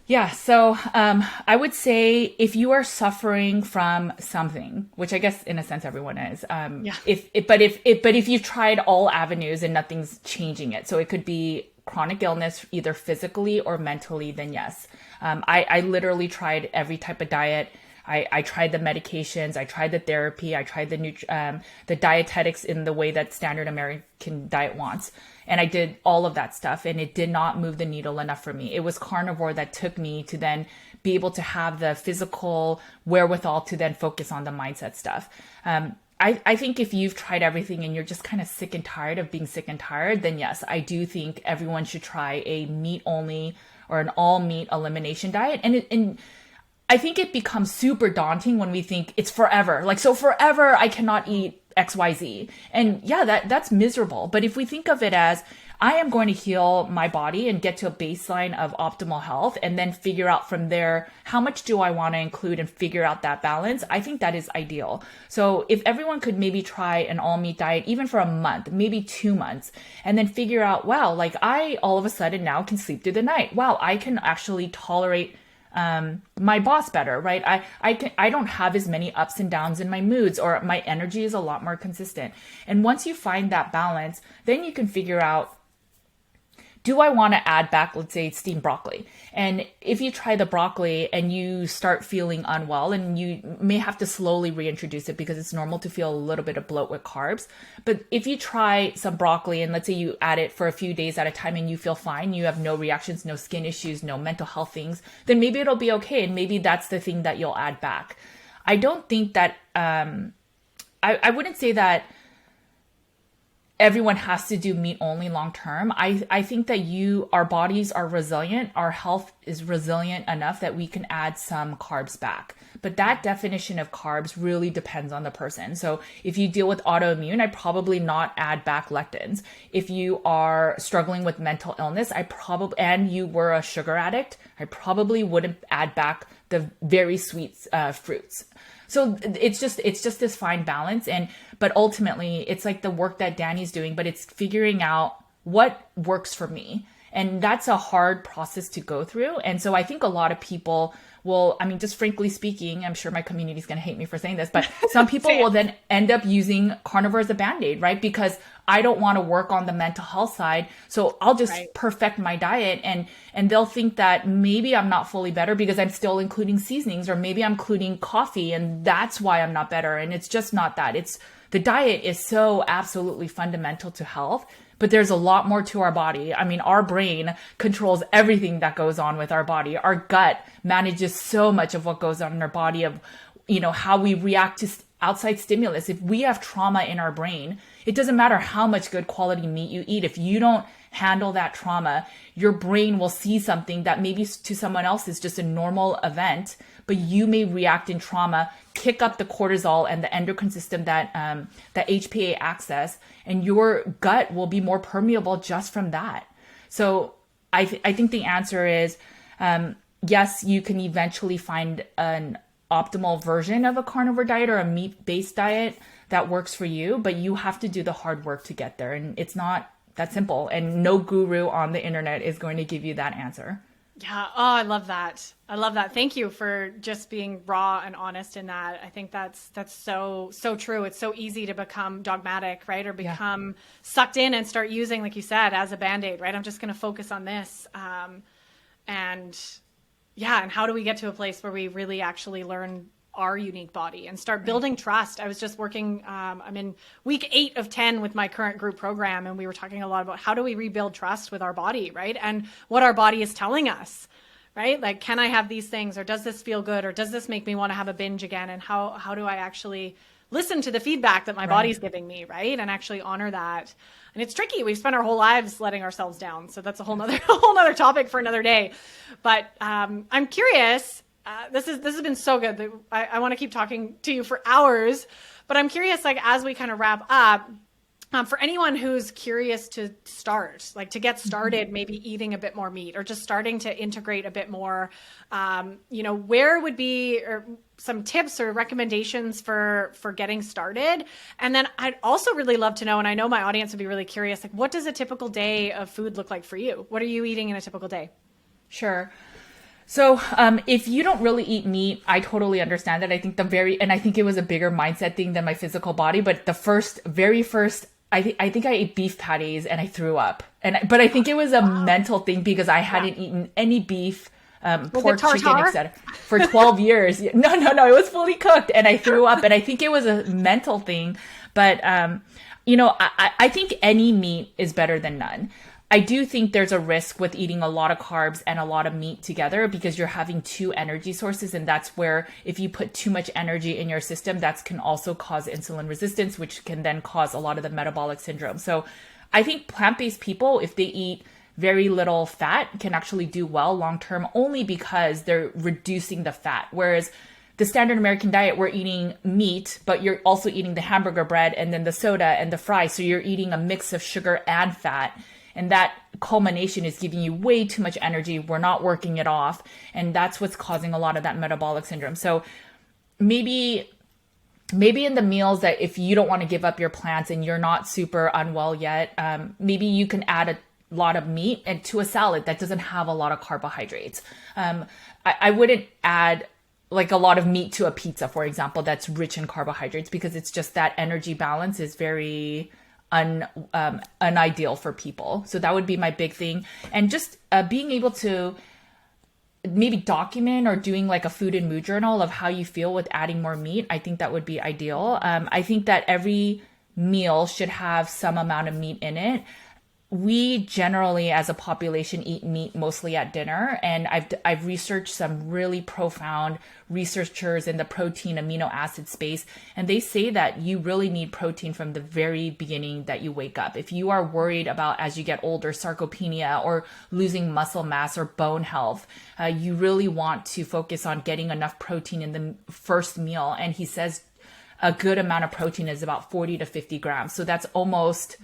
Yeah, so I would say if you are suffering from something, which I guess in a sense everyone is, Yeah. if you've tried all avenues and nothing's changing it, so it could be chronic illness either physically or mentally, then yes. I literally tried every type of diet. I tried the medications, I tried the therapy, I tried the dietetics in the way that standard American diet wants. And I did all of that stuff and it did not move the needle enough for me. It was carnivore that took me to then be able to have the physical wherewithal to then focus on the mindset stuff. I think if you've tried everything and you're just kind of sick and tired of being sick and tired, then yes, I do think everyone should try a meat only or an all meat elimination diet. And I think it becomes super daunting when we think it's forever. Like, so forever I cannot eat XYZ. And yeah, that's miserable. But if we think of it as I am going to heal my body and get to a baseline of optimal health and then figure out from there, how much do I want to include and figure out that balance? I think that is ideal. So if everyone could maybe try an all meat diet, even for a month, maybe 2 months, and then figure out, wow, like I all of a sudden now can sleep through the night. Wow, I can actually tolerate my boss better, right? I don't have as many ups and downs in my moods, or my energy is a lot more consistent. And once you find that balance, then you can figure out, do I want to add back, let's say, steamed broccoli? And if you try the broccoli and you start feeling unwell, and you may have to slowly reintroduce it because it's normal to feel a little bit of bloat with carbs. But if you try some broccoli and let's say you add it for a few days at a time and you feel fine, you have no reactions, no skin issues, no mental health things, then maybe it'll be okay. And maybe that's the thing that you'll add back. I don't think that, I wouldn't say that everyone has to do meat only long term. I think that our bodies are resilient. Our health is resilient enough that we can add some carbs back. But that definition of carbs really depends on the person. So if you deal with autoimmune, I'd probably not add back lectins. If you are struggling with mental illness, and you were a sugar addict, I probably wouldn't add back the very sweet fruits. So it's just this fine balance. But ultimately it's like the work that Danny's doing, but it's figuring out what works for me. And that's a hard process to go through. And so I think a lot of people will, I mean, just frankly speaking, I'm sure my community is going to hate me for saying this, but some people will then end up using carnivore as a Band-Aid, right? Because I don't want to work on the mental health side. So I'll just perfect my diet, and they'll think that maybe I'm not fully better because I'm still including seasonings, or maybe I'm including coffee and that's why I'm not better. And it's just not that. The diet is so absolutely fundamental to health, but there's a lot more to our body. I mean, our brain controls everything that goes on with our body. Our gut manages so much of what goes on in our body, of, how we react to outside stimulus. If we have trauma in our brain, it doesn't matter how much good quality meat you eat. If you don't handle that trauma, your brain will see something that maybe to someone else is just a normal event, but you may react in trauma, kick up the cortisol and the endocrine system that HPA access, and your gut will be more permeable just from that. So I think the answer is, yes, you can eventually find an optimal version of a carnivore diet or a meat-based diet that works for you, but you have to do the hard work to get there. And it's not that simple. And no guru on the internet is going to give you that answer. Yeah. Oh, I love that. I love that. Thank you for just being raw and honest in that. I think that's so true. It's so easy to become dogmatic, right? Or become sucked in and start using, like you said, as a Band-Aid, right? I'm just going to focus on this. And how do we get to a place where we really actually learn our unique body and start building trust? I was just working, I'm in week 8 of 10 with my current group program, and we were talking a lot about how do we rebuild trust with our body, right? And what our body is telling us, right? Like, can I have these things, or does this feel good, or does this make me want to have a binge again? And how do I actually listen to the feedback that my body's giving me, right? And actually honor that. And it's tricky. We've spent our whole lives letting ourselves down. So that's a whole nother topic for another day. But I'm curious, this has been so good. I want to keep talking to you for hours, but I'm curious, like, as we kind of wrap up, for anyone who's curious to start, like to get started, maybe eating a bit more meat or just starting to integrate a bit more, where would be some tips or recommendations for getting started? And then I'd also really love to know, and I know my audience would be really curious, like, what does a typical day of food look like for you? What are you eating in a typical day? Sure. So, if you don't really eat meat, I totally understand that. I think and I think it was a bigger mindset thing than my physical body. But very first, I think I ate beef patties and I threw up. But I think it was a mental thing because I hadn't eaten any beef, pork, chicken, etc. for 12 years. No, it was fully cooked and I threw up. And I think it was a mental thing. But, I think any meat is better than none. I do think there's a risk with eating a lot of carbs and a lot of meat together because you're having two energy sources. And that's where if you put too much energy in your system, that can also cause insulin resistance, which can then cause a lot of the metabolic syndrome. So I think plant-based people, if they eat very little fat, can actually do well long-term only because they're reducing the fat. Whereas the standard American diet, we're eating meat, but you're also eating the hamburger bread and then the soda and the fries. So you're eating a mix of sugar and fat. And that culmination is giving you way too much energy. We're not working it off. And that's what's causing a lot of that metabolic syndrome. So maybe in the meals that if you don't want to give up your plants and you're not super unwell yet, maybe you can add a lot of meat and to a salad that doesn't have a lot of carbohydrates. I wouldn't add like a lot of meat to a pizza, for example, that's rich in carbohydrates because it's just that energy balance is very unideal for people. So that would be my big thing. And just being able to maybe document or doing like a food and mood journal of how you feel with adding more meat. I think that would be ideal. I think that every meal should have some amount of meat in it. We generally as a population eat meat mostly at dinner, and I've researched some really profound researchers in the protein amino acid space, and they say that you really need protein from the very beginning that you wake up. If you are worried about as you get older sarcopenia or losing muscle mass or bone health, you really want to focus on getting enough protein in the first meal. And he says a good amount of protein is about 40 to 50 grams. So that's almost,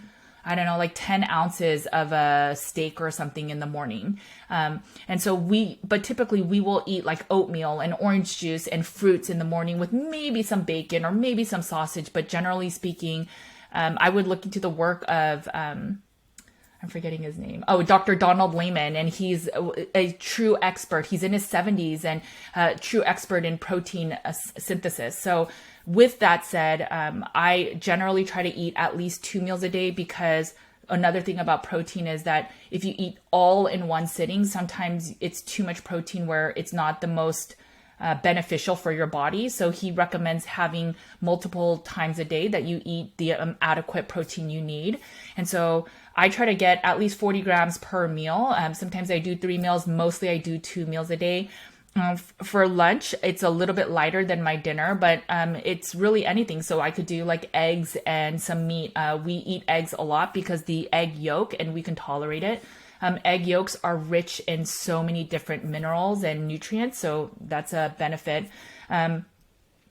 I don't know, like 10 ounces of a steak or something in the morning. But typically we will eat like oatmeal and orange juice and fruits in the morning with maybe some bacon or maybe some sausage. But generally speaking, I would look into the work of, I'm forgetting his name. Oh, Dr. Donald Layman. And he's a true expert. He's in his 70s and a true expert in protein synthesis. So with that said, I generally try to eat at least 2 meals a day because another thing about protein is that if you eat all in one sitting, sometimes it's too much protein where it's not the most beneficial for your body. So he recommends having multiple times a day that you eat the adequate protein you need. And so I try to get at least 40 grams per meal. Sometimes I do 3 meals. Mostly I do 2 meals a day. For lunch, it's a little bit lighter than my dinner, but it's really anything. So I could do like eggs and some meat. We eat eggs a lot because the egg yolk, and we can tolerate it. Egg yolks are rich in so many different minerals and nutrients, so that's a benefit.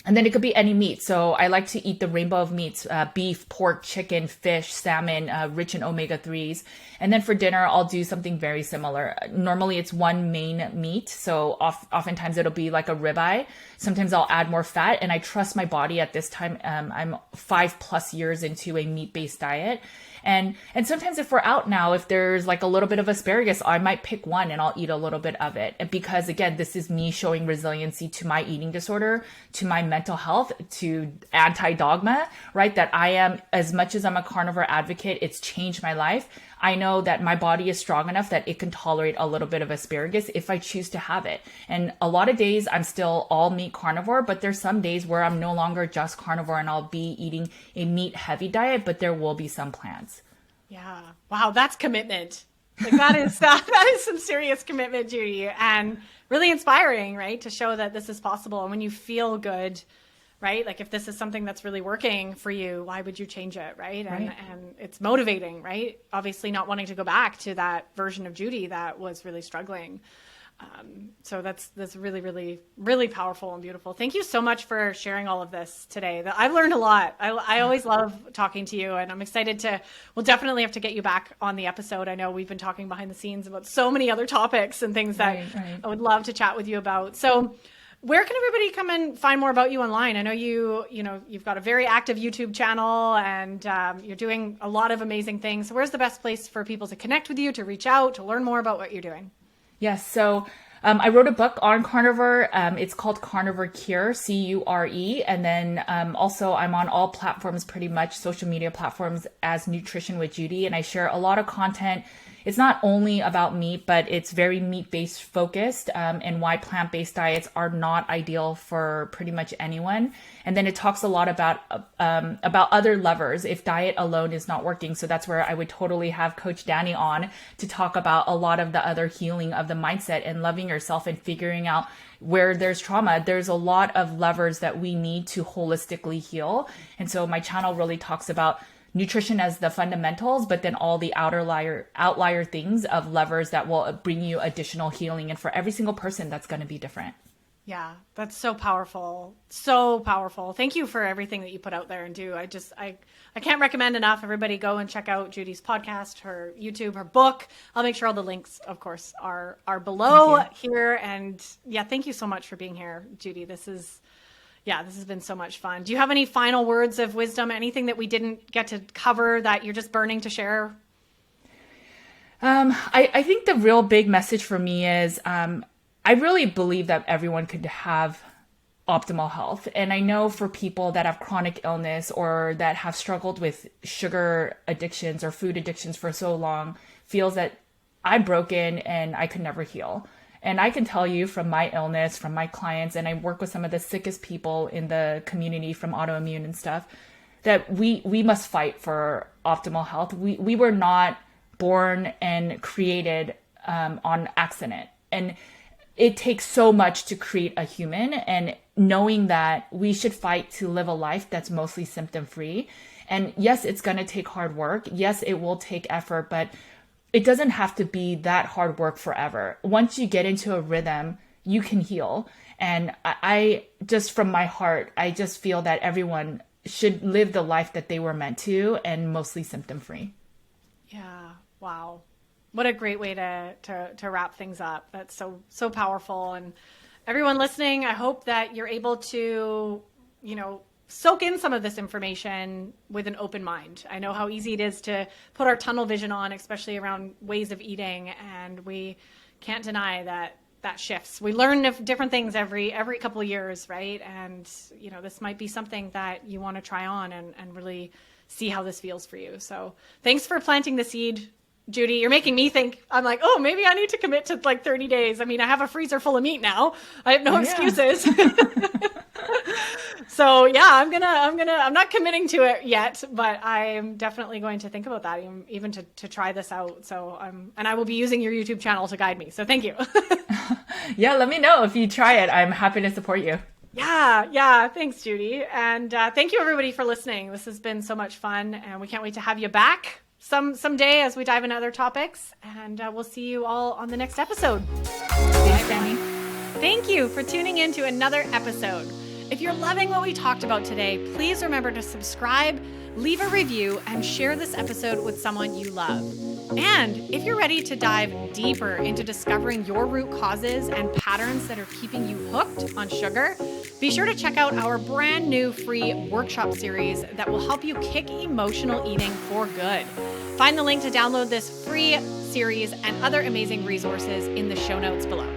And then it could be any meat. So I like to eat the rainbow of meats, beef, pork, chicken, fish, salmon, rich in omega-3s. And then for dinner, I'll do something very similar. Normally it's one main meat. So oftentimes it'll be like a ribeye. Sometimes I'll add more fat, and I trust my body at this time. I'm 5+ years into a meat-based diet. And sometimes if we're out now, if there's like a little bit of asparagus, I might pick one and I'll eat a little bit of it. And because again, this is me showing resiliency to my eating disorder, to my mental health, to anti-dogma, right? That I am, as much as I'm a carnivore advocate, it's changed my life. I know that my body is strong enough that it can tolerate a little bit of asparagus if I choose to have it. And a lot of days I'm still all meat carnivore, but there's some days where I'm no longer just carnivore and I'll be eating a meat heavy diet, but there will be some plants. Yeah. Wow. That's commitment. Like that is some serious commitment, Judy, and really inspiring, right? To show that this is possible. And when you feel good, right? Like if this is something that's really working for you, why would you change it? Right. And it's motivating, right? Obviously not wanting to go back to that version of Judy that was really struggling. So that's really, really, really powerful and beautiful. Thank you so much for sharing all of this today. I've learned a lot. I always love talking to you, and I'm excited we'll definitely have to get you back on the episode. I know we've been talking behind the scenes about so many other topics and things that I would love to chat with you about. So where can everybody come and find more about you online? I know you've got a very active YouTube channel, and you're doing a lot of amazing things. So where's the best place for people to connect with you, to reach out, to learn more about what you're doing? Yes. So I wrote a book on carnivore. It's called Carnivore Cure, Cure. And then also I'm on all platforms, pretty much social media platforms, as Nutrition with Judy. And I share a lot of content. It's not only about meat, but it's very meat-based focused, and why plant-based diets are not ideal for pretty much anyone. And then it talks a lot about other levers if diet alone is not working. So that's where I would totally have Coach Danny on to talk about a lot of the other healing of the mindset and loving yourself and figuring out where there's trauma. There's a lot of levers that we need to holistically heal. And so my channel really talks about nutrition as the fundamentals, but then all the outlier things of levers that will bring you additional healing. And for every single person, that's going to be different. Yeah, that's so powerful. So powerful. Thank you for everything that you put out there and do. I can't recommend enough. Everybody go and check out Judy's podcast, her YouTube, her book. I'll make sure all the links, of course, are below here. And yeah, thank you so much for being here, Judy. This has been so much fun. Do you have any final words of wisdom, anything that we didn't get to cover that you're just burning to share? I think the real big message for me is, I really believe that everyone could have optimal health. And I know for people that have chronic illness or that have struggled with sugar addictions or food addictions for so long, feels that I'm broken and I could never heal. And I can tell you from my illness, from my clients, and I work with some of the sickest people in the community from autoimmune and stuff, that we must fight for optimal health. We were not born and created on accident. And it takes so much to create a human, and knowing that we should fight to live a life that's mostly symptom-free. And yes, it's going to take hard work. Yes, it will take effort, but it doesn't have to be that hard work forever. Once you get into a rhythm, you can heal. And I just, from my heart, I just feel that everyone should live the life that they were meant to, and mostly symptom-free. Yeah. Wow. What a great way to wrap things up. That's so powerful. And everyone listening, I hope that you're able to, soak in some of this information with an open mind. I know how easy it is to put our tunnel vision on, especially around ways of eating, and we can't deny that shifts. We learn different things every couple of years, right? And this might be something that you want to try on and really see how this feels for you. So thanks for planting the seed, Judy. You're making me think. I'm like, oh, maybe I need to commit to like 30 days. I mean, I have a freezer full of meat now. I have no excuses. So yeah, I'm not committing to it yet, but I'm definitely going to think about that, even to try this out. So and I will be using your YouTube channel to guide me. So thank you. Yeah, let me know if you try it. I'm happy to support you. Yeah. Thanks, Judy. And thank you everybody for listening. This has been so much fun, and we can't wait to have you back someday as we dive into other topics. And we'll see you all on the next episode. Thanks, Danny. Thank you for tuning in to another episode. If you're loving what we talked about today, please remember to subscribe, leave a review, and share this episode with someone you love. And if you're ready to dive deeper into discovering your root causes and patterns that are keeping you hooked on sugar, be sure to check out our brand new free workshop series that will help you kick emotional eating for good. Find the link to download this free series and other amazing resources in the show notes below.